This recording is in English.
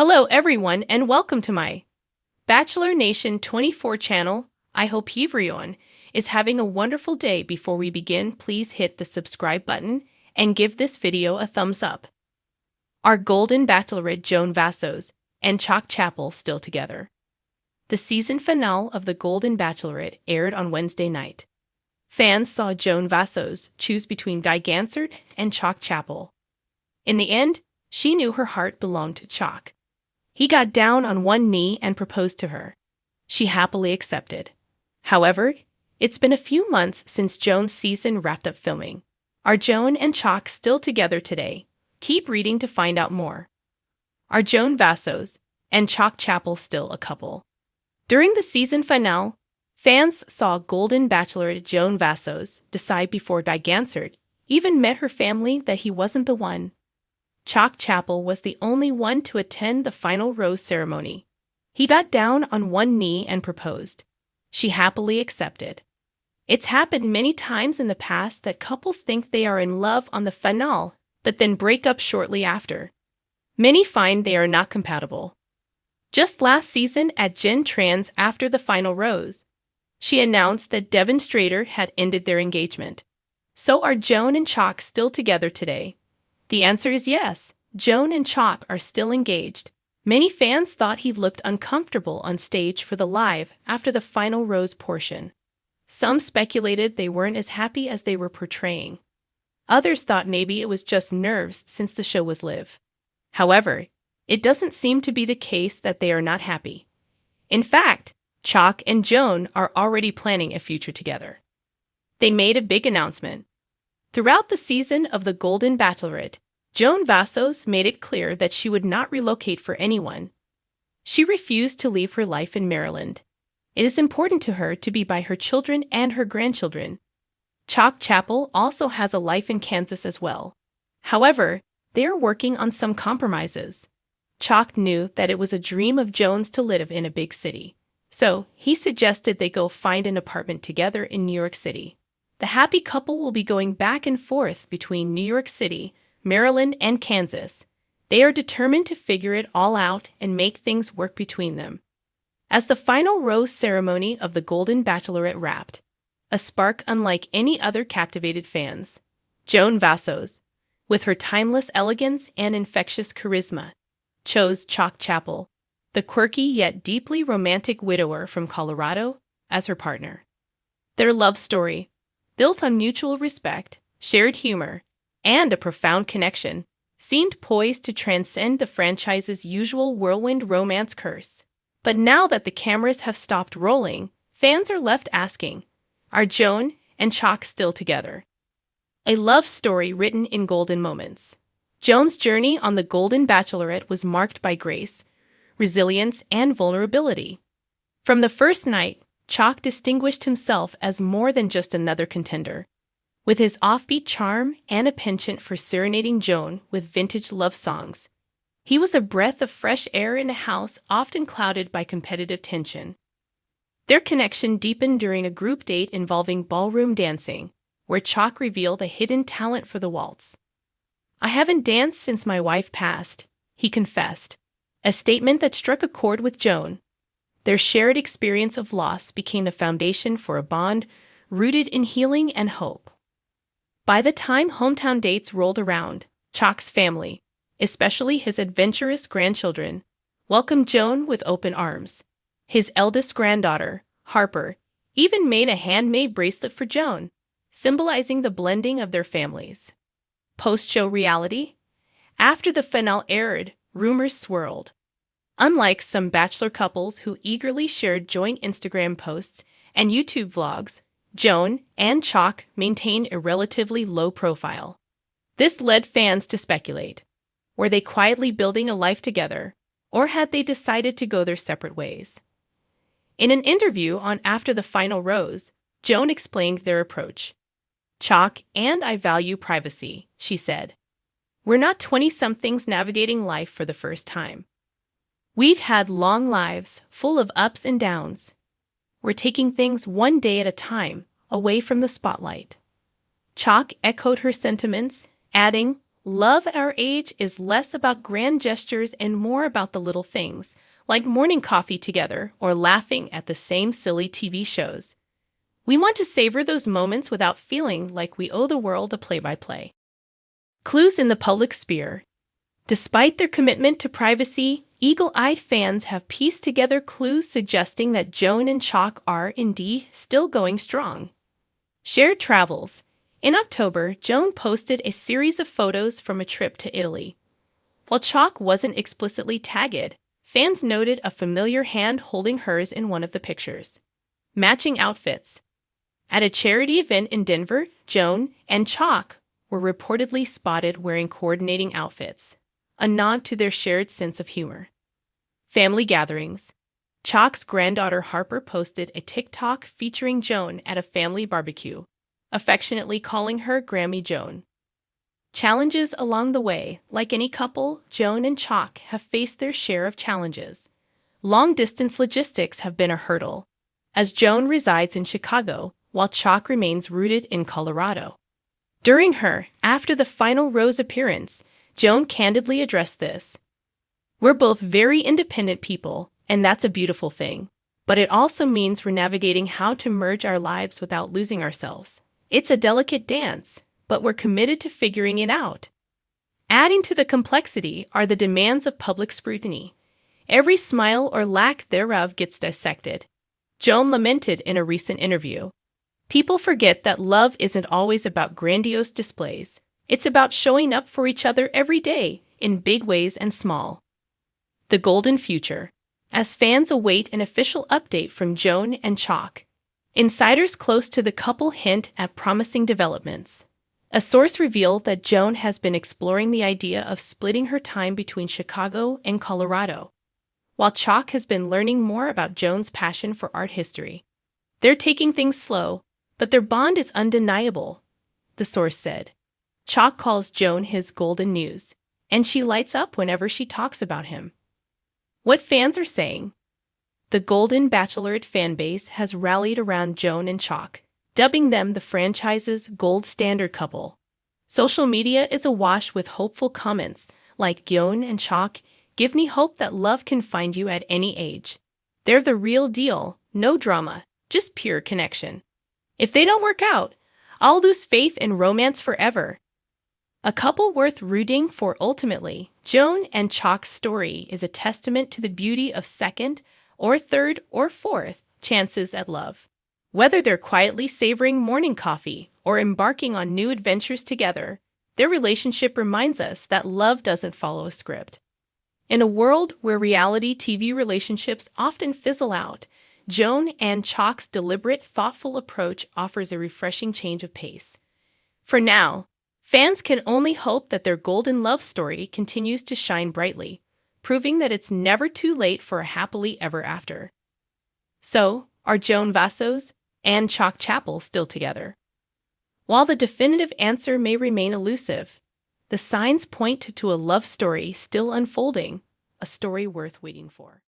Hello everyone and welcome to my Bachelor Nation 24 channel. I hope everyone is having a wonderful day. Before we begin, please hit the subscribe button and give this video a thumbs up. Our golden Bachelorette Joan Vassos and Chock Chapple still together. The season finale of The Golden Bachelorette aired on Wednesday night. Fans saw Joan Vassos choose between Gansard and Chock Chapple. In the end, she knew her heart belonged to Chock. He got down on one knee and proposed to her. She happily accepted. However, it's been a few months since Joan's season wrapped up filming. Are Joan and Chock still together today? Keep reading to find out more. Are Joan Vassos and Chock Chapple still a couple? During the season finale, fans saw Golden Bachelorette Joan Vassos decide before Gansard even met her family that he wasn't the one. Chock Chapple was the only one to attend the final rose ceremony. He got down on one knee and proposed. She happily accepted. It's happened many times in the past that couples think they are in love on the finale, but then break up shortly after. Many find they are not compatible. Just last season at Jen Trans after the final rose, she announced that Devon Strader had ended their engagement. So are Joan and Chock still together today? The answer is yes. Joan and Chock are still engaged. Many fans thought he looked uncomfortable on stage for the live after the final rose portion. Some speculated they weren't as happy as they were portraying. Others thought maybe it was just nerves since the show was live. However, it doesn't seem to be the case that they are not happy. In fact, Chock and Joan are already planning a future together. They made a big announcement. Throughout the season of The Golden Bachelorette, Joan Vassos made it clear that she would not relocate for anyone. She refused to leave her life in Maryland. It is important to her to be by her children and her grandchildren. Chock Chapple also has a life in Kansas as well. However, they are working on some compromises. Chock knew that it was a dream of Joan's to live in a big city, so he suggested they go find an apartment together in New York City. The happy couple will be going back and forth between New York City, Maryland, and Kansas. They are determined to figure it all out and make things work between them. As the final rose ceremony of The Golden Bachelorette wrapped, a spark unlike any other captivated fans. Joan Vassos, with her timeless elegance and infectious charisma, chose Chock Chapple, the quirky yet deeply romantic widower from Colorado, as her partner. Their love story, built on mutual respect, shared humor, and a profound connection, seemed poised to transcend the franchise's usual whirlwind romance curse. But now that the cameras have stopped rolling, fans are left asking, are Joan and Chock still together? A love story written in golden moments. Joan's journey on The Golden Bachelorette was marked by grace, resilience, and vulnerability. From the first night, Chock distinguished himself as more than just another contender. With his offbeat charm and a penchant for serenading Joan with vintage love songs, he was a breath of fresh air in a house often clouded by competitive tension. Their connection deepened during a group date involving ballroom dancing, where Chock revealed a hidden talent for the waltz. "I haven't danced since my wife passed," he confessed, a statement that struck a chord with Joan. Their shared experience of loss became the foundation for a bond rooted in healing and hope. By the time hometown dates rolled around, Chock's family, especially his adventurous grandchildren, welcomed Joan with open arms. His eldest granddaughter, Harper, even made a handmade bracelet for Joan, symbolizing the blending of their families. Post-show reality? After the finale aired, rumors swirled. Unlike some Bachelor couples who eagerly shared joint Instagram posts and YouTube vlogs, Joan and Chock maintained a relatively low profile. This led fans to speculate. Were they quietly building a life together, or had they decided to go their separate ways? In an interview on After the Final Rose, Joan explained their approach. "Chock and I value privacy," she said. "We're not 20-somethings navigating life for the first time. We've had long lives, full of ups and downs. We're taking things one day at a time, away from the spotlight." Chock echoed her sentiments, adding, Love at our age is less about grand gestures and more about the little things, like morning coffee together or laughing at the same silly TV shows. We want to savor those moments without feeling like we owe the world a play-by-play. Clues in the public sphere. Despite their commitment to privacy, eagle-eyed fans have pieced together clues suggesting that Joan and Chock are, indeed, still going strong. Shared travels. In October, Joan posted a series of photos from a trip to Italy. While Chock wasn't explicitly tagged, fans noted a familiar hand holding hers in one of the pictures. Matching outfits. At a charity event in Denver, Joan and Chock were reportedly spotted wearing coordinating outfits, a nod to their shared sense of humor. Family gatherings. Chock's granddaughter Harper posted a TikTok featuring Joan at a family barbecue, affectionately calling her Grammy Joan. Challenges along the way. Like any couple, Joan and Chock have faced their share of challenges. Long-distance logistics have been a hurdle, as Joan resides in Chicago while Chock remains rooted in Colorado. During her After the Final Rose appearance, Joan candidly addressed this. "We're both very independent people, and that's a beautiful thing. But it also means we're navigating how to merge our lives without losing ourselves. It's a delicate dance, but we're committed to figuring it out." Adding to the complexity are the demands of public scrutiny. Every smile or lack thereof gets dissected. Joan lamented in a recent interview. "People forget that love isn't always about grandiose displays. It's about showing up for each other every day, in big ways and small." The golden future. As fans await an official update from Joan and Chock, insiders close to the couple hint at promising developments. A source revealed that Joan has been exploring the idea of splitting her time between Chicago and Colorado, while Chock has been learning more about Joan's passion for art history. They're taking things slow, but their bond is undeniable, the source said. Chock calls Joan his golden muse, and she lights up whenever she talks about him. What fans are saying. The Golden Bachelorette fanbase has rallied around Joan and Chock, dubbing them the franchise's gold standard couple. Social media is awash with hopeful comments like "Joan and Chock give me hope that love can find you at any age. They're the real deal, no drama, just pure connection. If they don't work out, I'll lose faith in romance forever." A couple worth rooting for. Ultimately, Joan and Chock's story is a testament to the beauty of second or third or fourth chances at love. Whether they're quietly savoring morning coffee or embarking on new adventures together, their relationship reminds us that love doesn't follow a script. In a world where reality TV relationships often fizzle out, Joan and Chock's deliberate, thoughtful approach offers a refreshing change of pace. For now, fans can only hope that their golden love story continues to shine brightly, proving that it's never too late for a happily ever after. So, are Joan Vassos and Chock Chapple still together? While the definitive answer may remain elusive, the signs point to a love story still unfolding, a story worth waiting for.